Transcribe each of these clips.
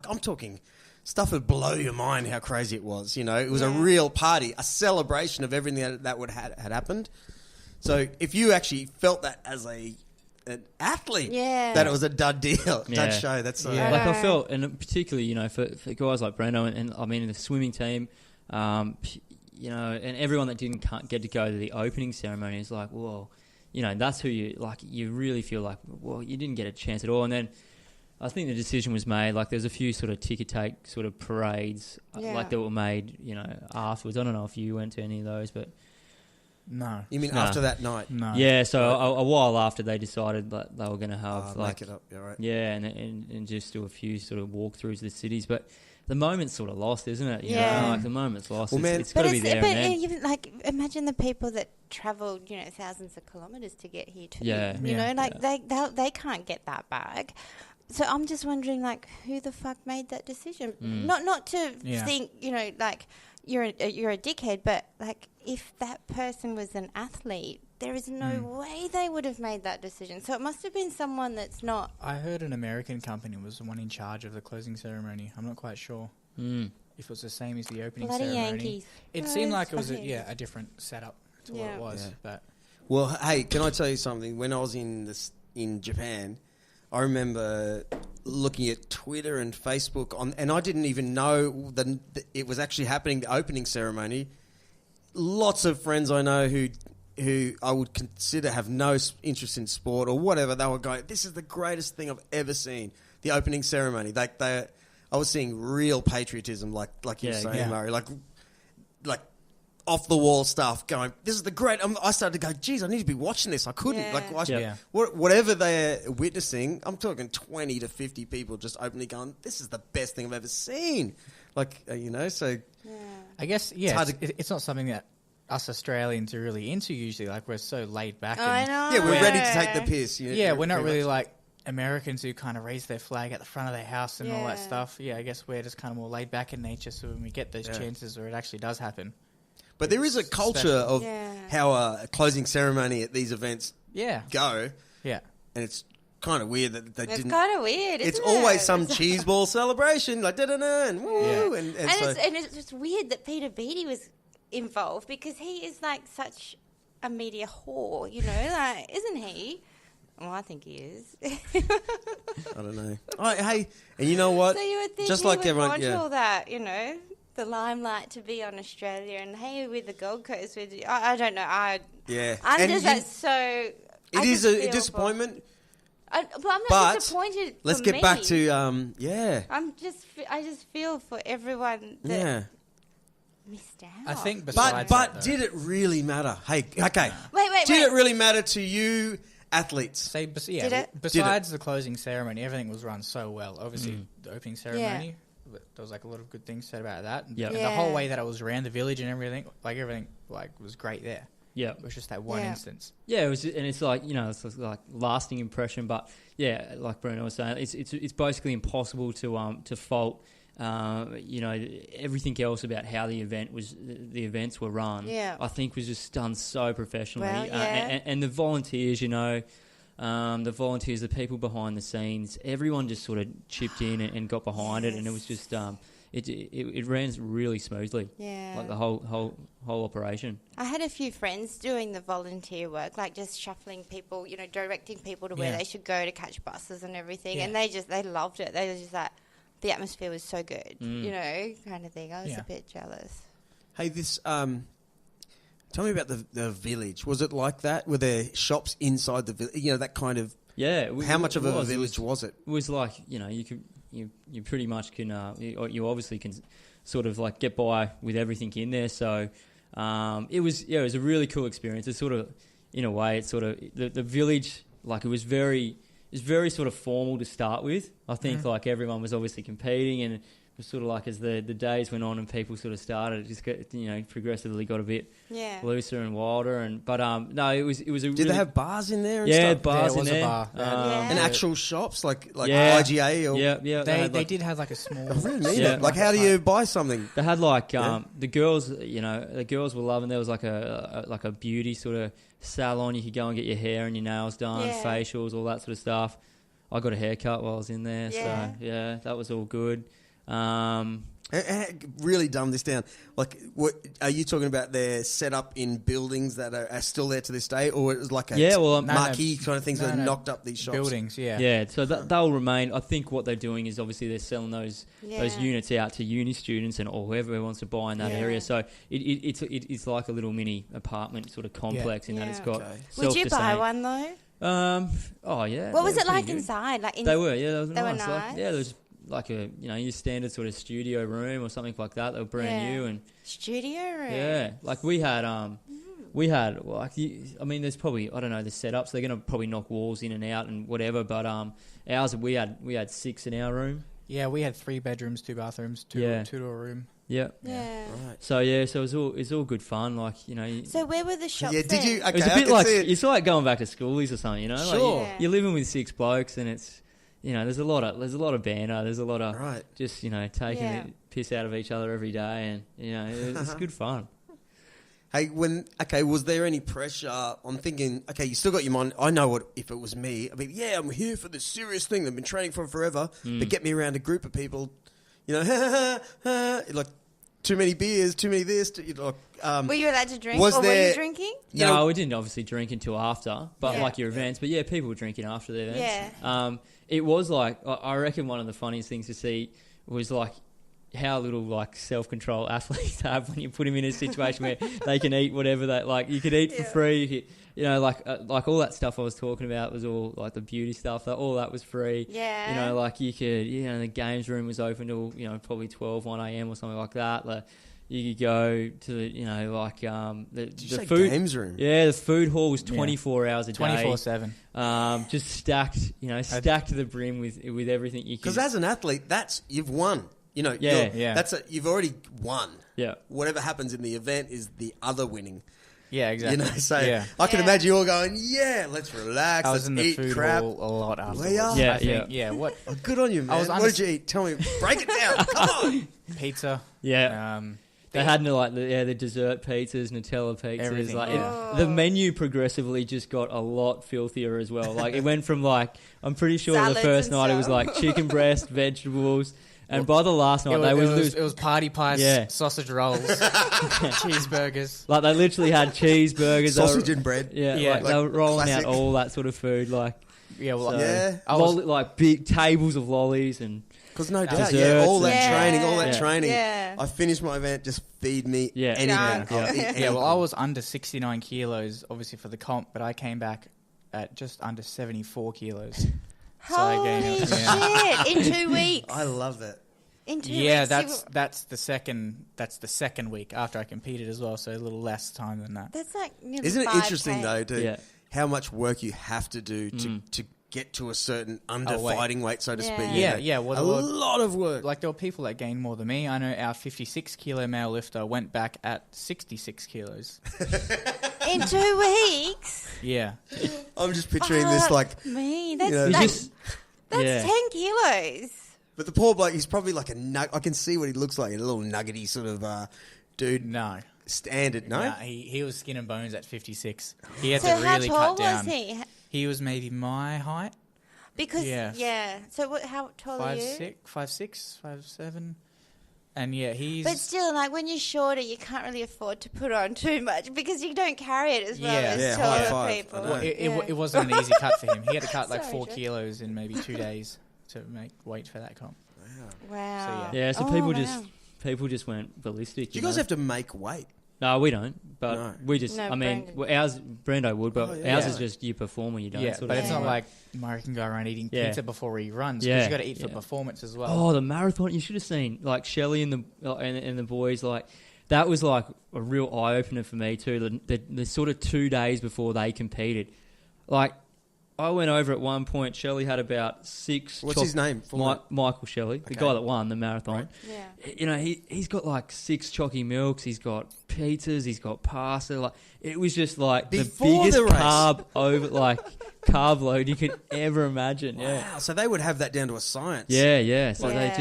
I'm talking stuff would blow your mind how crazy it was. You know, it was a real party, a celebration of everything that had happened. So if you actually felt that as an athlete, that it was a dud deal, dud show. That's like I felt, and particularly, you know, for guys like Brendo and I mean in the swimming team, you know, and everyone that didn't get to go to the opening ceremony is like, whoa, you know, that's who you like. You really feel like, well, you didn't get a chance at all, and then. I think the decision was made, like there's a few sort of ticker tape sort of parades like that were made, you know, afterwards. I don't know if you went to any of those, but... No. You mean after that night? No. Yeah, so a while after they decided that they were going to have make it up, right. Yeah, and just do a few sort of walkthroughs of the cities, but the moment's sort of lost, isn't it? You know, like the moment's lost. Well, it's got to be there. But even like imagine the people that travelled, you know, thousands of kilometres to get here too. Yeah. You know, like they can't get that back. So I'm just wondering, like, who the fuck made that decision? Not to think, you know, like you're a dickhead, but like if that person was an athlete, there is no way they would have made that decision. So it must have been someone that's not. I heard an American company was the one in charge of the closing ceremony. I'm not quite sure if it was the same as the opening ceremony. Yankees. It seemed like it was a different setup to what it was. Yeah. But well, hey, can I tell you something? When I was in Japan. I remember looking at Twitter and Facebook and I didn't even know that it was actually happening, the opening ceremony. Lots of friends I know who I would consider have no interest in sport or whatever, they were going, this is the greatest thing I've ever seen, the opening ceremony. Like I was seeing real patriotism, like you were saying, Murray, like off the wall stuff going, this is the great. I started to go, geez, I need to be watching this. I couldn't. Whatever they're witnessing, I'm talking 20 to 50 people just openly going, this is the best thing I've ever seen. Like, you know, so. Yeah. I guess, it's not something that us Australians are really into usually. Like, we're so laid back. I know. Yeah, we're ready to take the piss. We're not really like Americans who kind of raise their flag at the front of their house and all that stuff. Yeah, I guess we're just kind of more laid back in nature. So when we get those chances where it actually does happen. But there is a culture of how a closing ceremony at these events go. Yeah. And it's kind of weird that they didn't... It's kind of weird, It's always some cheese ball celebration, like da-da-da, and woo. And it's just weird that Peter Beattie was involved because he is like such a media whore, you know, like, isn't he? Well, I think he is. I don't know. Hey, and you know what? So you would think just like everyone, want all that, you know... the limelight to be on Australia and hey with the Gold Coast with I don't know I'm just that's so it is a disappointment I'm not disappointed let's get back to I just feel for everyone that missed out. I think but did it really matter? Hey, okay, wait did it really matter to you athletes? Did it? Besides the closing ceremony, everything was run so well. Obviously the opening ceremony there was like a lot of good things said about that. And the whole way that it was around the village and everything was great there. Yeah, it was just that one instance. Yeah, it was, and it's like, you know, it's like lasting impression. But yeah, like Bruno was saying, it's basically impossible to fault. You know, everything else about how the events were run. Yeah. I think was just done so professionally. Well, and the volunteers, you know. The people behind the scenes, everyone just sort of chipped in and got behind it, and it was just it ran really smoothly. Yeah, like the whole operation. I had a few friends doing the volunteer work, like just shuffling people, you know, directing people to where they should go to catch buses and everything, and they loved it. They were just like, the atmosphere was so good, you know, kind of thing. I was a bit jealous. Hey, this tell me about the village. Was it like that? Were there shops inside the village? You know, that kind of... Yeah. How much of a village was it? It was like, you know, you pretty much can... you obviously can sort of like get by with everything in there. So it was a really cool experience. It's sort of, in a way, it's sort of... The village, like it was very sort of formal to start with. I think like everyone was obviously competing, and it was sort of like as the days went on and people sort of started, it just got, you know, progressively got a bit looser and wilder. But no, it was a. Did they have bars in there? And stuff? Bars in there. A bar. And actual shops like IGA or They did have like a small. Like how do you buy something? They had like the girls. You know, the girls were loving. There was like a beauty sort of salon. You could go and get your hair and your nails done, facials, all that sort of stuff. I got a haircut while I was in there. Yeah. So, yeah, that was all good. Really dumb this down. Like, what are you talking about? Their setup in buildings that are still there to this day, or it was like a marquee kind of things that knocked up these shops? Buildings, yeah. Yeah, so they'll remain. I think what they're doing is obviously they're selling those units out to uni students and or whoever wants to buy in that area. So it's like a little mini apartment sort of complex in that it's got. Would you buy one though? Oh yeah. What was it like inside? Like they were nice. Were nice. Like, there was like a your standard sort of studio room or something like that. They were brand new and studio room. Yeah, like we had like I mean, there's probably I don't know the setups. They're gonna probably knock walls in and out and whatever. But ours we had 6 in our room. Yeah, we had 3 bedrooms, 2 bathrooms, two to a room. Yeah. Right. So it's all good fun. Like So where were the shops? Yeah. Did you? Okay, it was a bit like it's like going back to schoolies or something. Sure. Like you're living with 6 blokes and it's. There's a lot of banter. There's a lot of just taking the piss out of each other every day, and it's good fun. Hey, was there any pressure? I'm thinking, you still got your mind. I know what if it was me. I mean, I'm here for this serious thing. I've been training for forever, but get me around a group of people, like too many beers, too many this. Were you allowed to drink? Were you drinking? No, we didn't obviously drink until after, but like your events. But people were drinking after the events. Yeah. It was like I reckon one of the funniest things to see was like how little like self-control athletes have when you put them in a situation where they can eat whatever they like. You could eat for free. Like all that stuff I was talking about was all like the beauty stuff. All that was free. Yeah. Like you could. The games room was open till probably 1 a.m. or something like that. Like, you could go to the food games room. Yeah, the food hall was 24 hours a day, 24/7. just stacked, stacked to the brim with everything you could. Because as an athlete, you've won. You've already won. Yeah. Whatever happens in the event is the other winning. Yeah, exactly. I can imagine you all going, let's relax, let's in the eat food crap. hall a lot afterwards. Yeah. What? Oh, good on you, man. What did you eat? Tell me. Break it down. Come on. Pizza. Yeah. They had the dessert pizzas, Nutella pizzas. Everything, the menu progressively just got a lot filthier as well. Like it went from I'm pretty sure the first night it was like chicken breast, vegetables, and by the last night it was party pies, sausage rolls, cheeseburgers. Like they literally had cheeseburgers, sausage and bread. Yeah. Like they were rolling out all that sort of food. Like like big tables of lollies and. Because no doubt, desserts, all that training. Yeah. I finished my event, just feed me anything. Well, I was under 69 kilos, obviously for the comp, but I came back at just under 74 kilos. Holy shit! In 2 weeks. I love it. In 2 weeks. that's the second week after I competed as well, so a little less time than that. That's like Isn't it interesting though, how much work you have to do to get to a certain fighting weight, so to speak. Yeah. Well, a lot of work. Like there were people that gained more than me. I know our 56 kilo male lifter went back at 66 kilos. In 2 weeks? Yeah. I'm just picturing this like... Me, that's 10 kilos. But the poor bloke, he's probably like a nug. I can see what he looks like, a little nuggety sort of dude. No. Standard, no? He was skin and bones at 56. He had to really cut down. How tall was he? He was maybe my height. Because, So how tall are you? 5'6", 5'7". And he's... But still, like, when you're shorter, you can't really afford to put on too much because you don't carry it as well as taller people. Well, it wasn't an easy cut for him. He had to cut 4 kilos in maybe 2 days to make weight for that comp. Wow. So people just went ballistic. Do you guys have to make weight? No, we don't. But we just, Brando would, but ours is just you perform or you don't. Yeah, but it's not like Murray can go around eating pizza before he runs because you got to eat for performance as well. Oh, the marathon! You should have seen like Shelley and the boys. Like that was like a real eye opener for me too. The sort of 2 days before they competed, like. I went over at one point. Shelley had about 6. What's his name? Michael Shelley, the guy that won the marathon. Right. Yeah. He's got like 6 chalky milks. He's got pizzas. He's got pasta. Like it was just like before the biggest carb load you could ever imagine. Wow. Yeah. So they would have that down to a science. Yeah. So they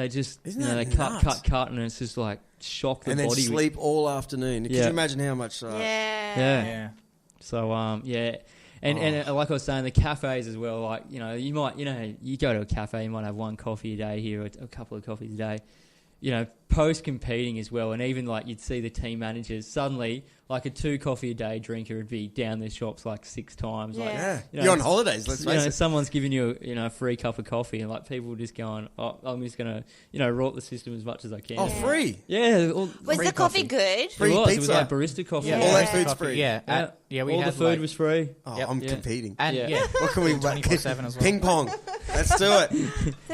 just they cut, and it's just like shock the body. And then sleep all afternoon. Could you imagine how much? Yeah. So And like I was saying, the cafes as well. Like you go to a cafe, you might have one coffee a day here, or a couple of coffees a day. Post competing as well, and even like you'd see the team managers suddenly, like a 2 coffee a day drinker would be down their shops like 6 times. Yeah. You're on holidays. Let's face it. Someone's giving you a free cup of coffee, and like people just going, "Oh, I'm just gonna rot the system as much as I can." Oh, free! Yeah. Was the coffee good? Free It was. pizza. It was like barista coffee. Yeah. All that food's free. Yeah. We all had the food was free. Oh, I'm competing. And what can we 24/7 as well. Ping pong. Let's do it.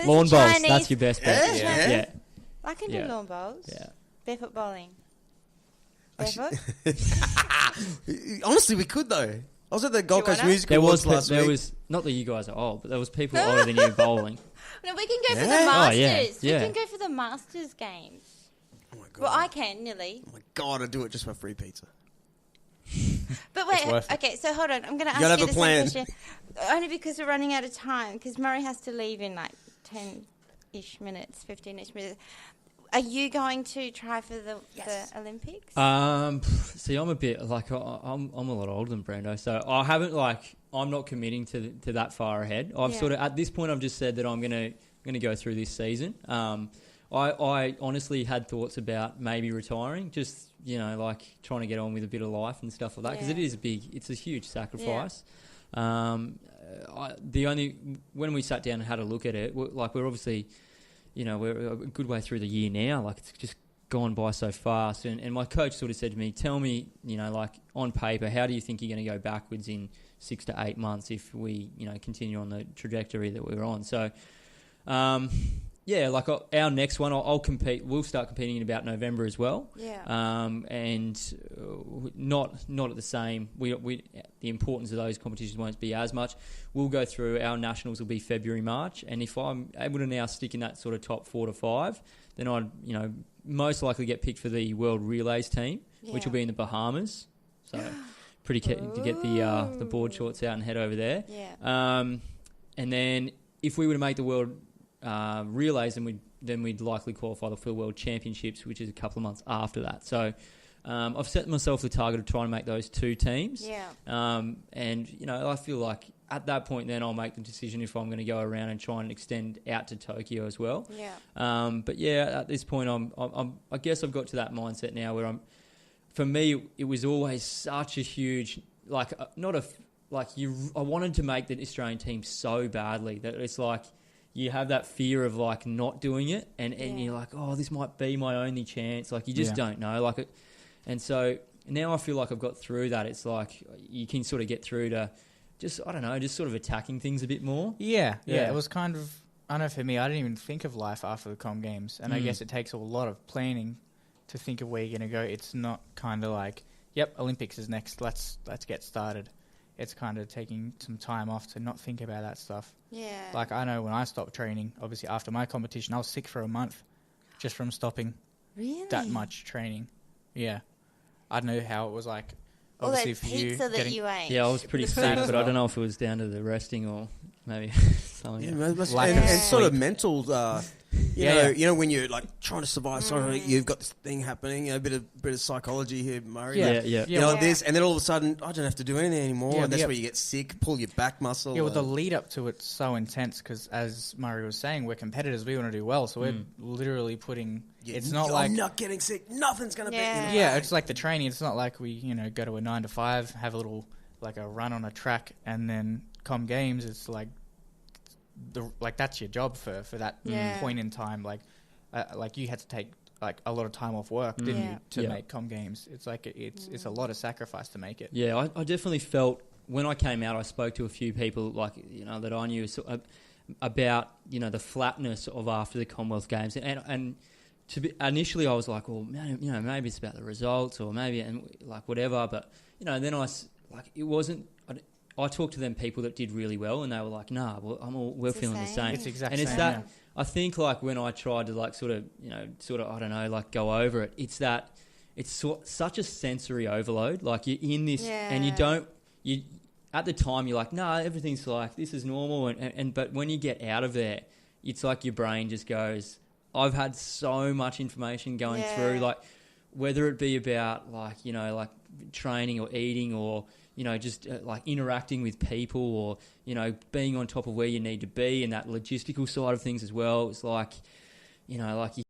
Lawn bowls. That's your best bet. Yeah. I can do lawn bowls. Yeah. Barefoot bowling. Barefoot? Honestly, we could though. I was at the Gold Coast Music There Awards was last week. There was not that you guys are old, but there was people older than you bowling. No, we can go for the Masters. Oh, yeah. We can go for the Masters games. Oh my god! Well, I can nearly. Oh my god! I'd do it just for free pizza. But wait, okay, so hold on. I'm going to ask you the same question. Only because we're running out of time, because Murray has to leave in like 10-ish minutes, 15-ish minutes. Are you going to try for the Olympics? See, I'm a bit like I'm a lot older than Brando, so I haven't I'm not committing to that far ahead. I've sort of at this point I've just said that I'm gonna go through this season. I honestly had thoughts about maybe retiring, just like trying to get on with a bit of life and stuff like that, because it's a huge sacrifice. When we sat down and had a look at it, we're obviously. We're a good way through the year now. Like, it's just gone by so fast. And my coach sort of said to me, tell me, like, on paper, how do you think you're going to go backwards in 6 to 8 months if we, continue on the trajectory that we're on? So, like our next one, I'll compete. We'll start competing in about November as well. Yeah. And not at the same. The importance of those competitions won't be as much. We'll go through. Our nationals will be February, March, and if I'm able to now stick in that sort of top 4 to 5, then I'd most likely get picked for the World Relays team, which will be in the Bahamas. So pretty keen to get the board shorts out and head over there. Yeah. And then if we were to make the World Relays, then we'd likely qualify for the World Championships, which is a couple of months after that. So I've set myself the target of trying to make those 2 teams. Yeah. And I feel like at that point then I'll make the decision if I'm going to go around and try and extend out to Tokyo as well. Yeah. But yeah, at this point I guess I've got to that mindset now where for me it was always such a huge I wanted to make the Australian team so badly that it's like you have that fear of like not doing it, and you're like, oh, this might be my only chance. Like you just don't know. And so now I feel like I've got through that. It's like you can sort of get through to just sort of attacking things a bit more. Yeah. It was kind of, I don't know, for me, I didn't even think of life after the Com Games, and I guess it takes a lot of planning to think of where you're going to go. It's not kind of like, yep, Olympics is next. Let's get started. It's kind of taking some time off to not think about that stuff. Yeah. Like, I know when I stopped training, obviously after my competition, I was sick for a month just from stopping that much training. Yeah. I don't know how it was like. Obviously for you that you ate. Yeah, I was pretty sick, but I don't know if it was down to the resting or maybe something. And sort of mental. You know when you're like trying to survive, you've got this thing happening. A bit of psychology here, Murray. This, and then all of a sudden, I don't have to do anything anymore, and that's where you get sick, pull your back muscle. Yeah, well, the lead up to it's so intense because, as Murray was saying, we're competitors. We want to do well, so we're literally putting. It's not like I'm not getting sick. Nothing's gonna be. Yeah, it's like the training. It's not like we go to a 9 to 5, have a little like a run on a track, and then Com Games. It's like. That's your job for that point in time. Like you had to take like a lot of time off work, didn't you, to make Com Games? It's like it's a lot of sacrifice to make it. Yeah, I definitely felt when I came out. I spoke to a few people that I knew about the flatness of after the Commonwealth Games, and initially I was like, well, maybe it's about the results or maybe whatever, but then it wasn't. I talked to them people that did really well, and they were like, "Nah, we're feeling the same." It's exactly. And it's that I think when I tried to I don't know, go over it. It's that it's such a sensory overload. Like you're in this, and you at the time you're like, "Nah, everything's this is normal," but when you get out of there, it's like your brain just goes, "I've had so much information going through, whether it be about training or eating or." just like interacting with people, or being on top of where you need to be, and that logistical side of things as well. It's like like you